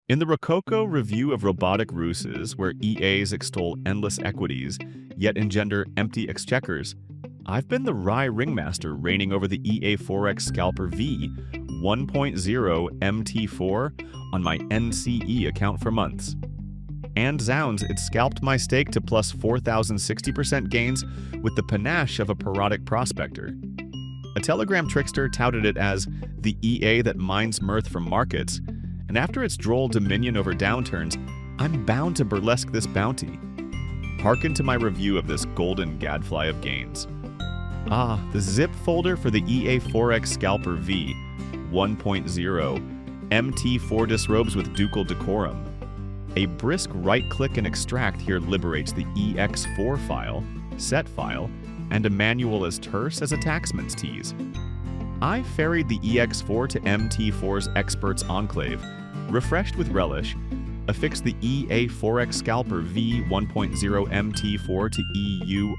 In the Rococo review of robotic ruses, where EAs extol endless equities, yet engender empty exchequers, I've been the wry ringmaster reigning over the EA Forex Scalper V1.0 MT4 on my NCE account for months. And zounds, it scalped my stake to plus 4,060% gains with the panache of a parodic prospector. A Telegram trickster touted it as the EA that mines mirth from markets, and after its droll dominion over downturns, I'm bound to burlesque this bounty. Hearken to my review of this golden gadfly of gains. The zip folder for the EA Forex Scalper V1.0 MT4 disrobes with ducal decorum. A brisk right-click and extract here liberates the EX4 file, set file, and a manual as terse as a taxman's tease. I ferried the EX4 to MT4's experts enclave, refreshed with relish, affixed the EA Forex Scalper V1.0 MT4 to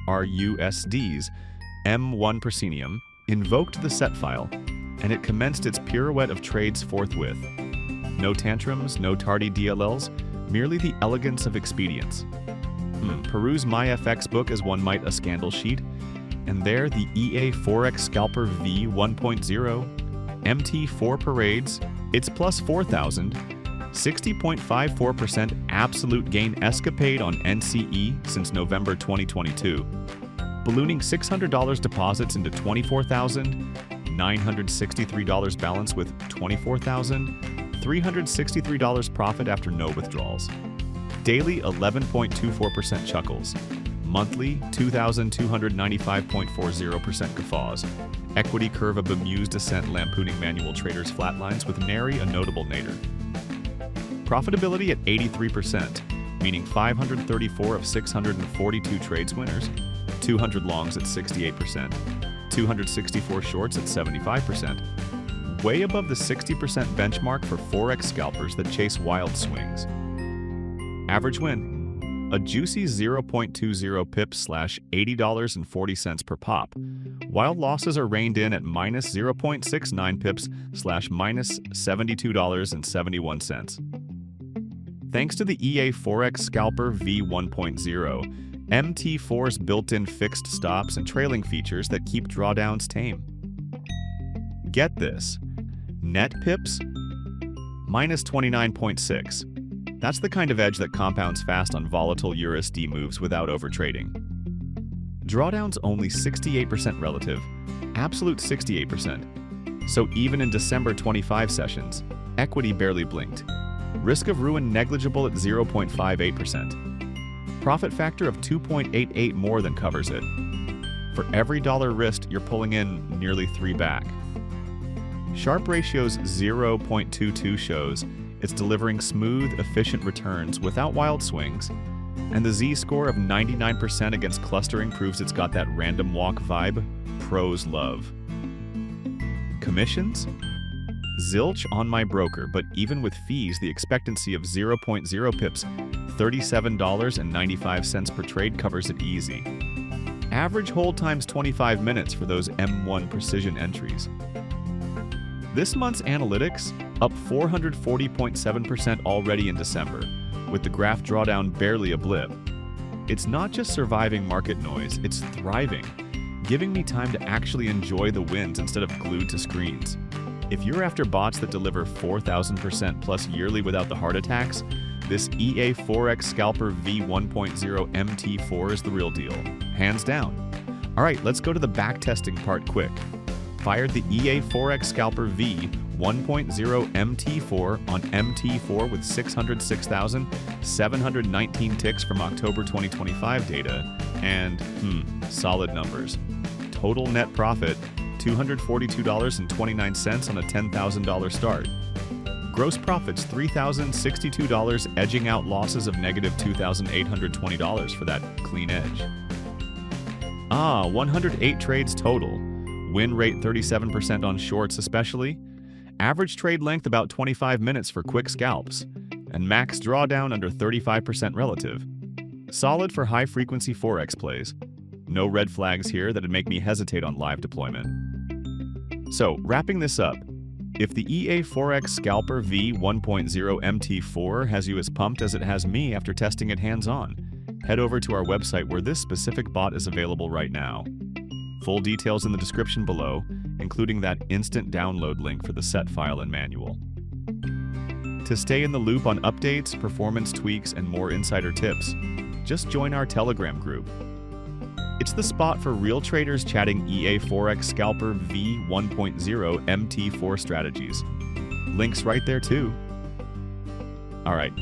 EURUSD's M1 proscenium, invoked the set file, and it commenced its pirouette of trades forthwith. No tantrums, no tardy DLLs, merely the elegance of expedience. Peruse my FX book as one might a scandal sheet, and there the EA Forex Scalper V1.0 MT4 parades its plus 4,000, 60.54% absolute gain escapade on NCE since November 2022, ballooning $600 deposits into $24,963 balance with $24,363 profit after no withdrawals. Daily 11.24% chuckles. Monthly 2,295.40% guffaws. Equity curve of bemused descent lampooning manual traders flatlines with nary a notable nadir. Profitability at 83%, meaning 534 of 642 trades winners, 200 longs at 68%, 264 shorts at 75%, way above the 60% benchmark for Forex scalpers that chase wild swings. Average win, a juicy 0.20 pips / $80.40 per pop, while losses are reined in at minus 0.69 pips / minus $72.71. Thanks to the EA Forex Scalper V1.0, MT4's built-in fixed stops and trailing features that keep drawdowns tame. Get this, net pips, minus 29.6. That's the kind of edge that compounds fast on volatile EURUSD moves without overtrading. Drawdowns only 68% relative, absolute 68%. So even in December 25 sessions, equity barely blinked. Risk of ruin negligible at 0.58%. Profit factor of 2.88 more than covers it. For every dollar risked, you're pulling in nearly 3 back. Sharp Ratio's 0.22 shows it's delivering smooth, efficient returns without wild swings, and the Z-score of 99% against clustering proves it's got that random walk vibe pros love. Commissions? Zilch on my broker, but even with fees, the expectancy of 0.0 pips, $37.95 per trade covers it easy. Average hold times 25 minutes for those M1 precision entries. This month's analytics, up 440.7% already in December, with the graph drawdown barely a blip. It's not just surviving market noise, it's thriving, giving me time to actually enjoy the wins instead of glued to screens. If you're after bots that deliver 4,000% plus yearly without the heart attacks, this EA Forex Scalper V1.0 MT4 is the real deal, hands down. All right, let's go to the backtesting part quick. Fired the EA Forex Scalper V1.0 MT4 on MT4 with 606,719 ticks from October 2025 data, and solid numbers. Total net profit, $242.29 on a $10,000 start. Gross profits, $3,062, edging out losses of negative $2,820 for that clean edge. 108 trades total. Win rate 37% on shorts especially. Average trade length about 25 minutes for quick scalps. And max drawdown under 35% relative. Solid for high-frequency Forex plays. No red flags here that'd make me hesitate on live deployment. So, wrapping this up, If the EA Forex Scalper V1.0 MT4 has you as pumped as it has me after testing it hands-on, head over to our website where this specific bot is available right now. Full details in the description below, including that instant download link for the set file and manual. To stay in the loop on updates, performance tweaks, and more insider tips, just join our Telegram group. It's the spot for real traders chatting EA Forex Scalper V1.0 MT4 strategies. Links right there too. All right,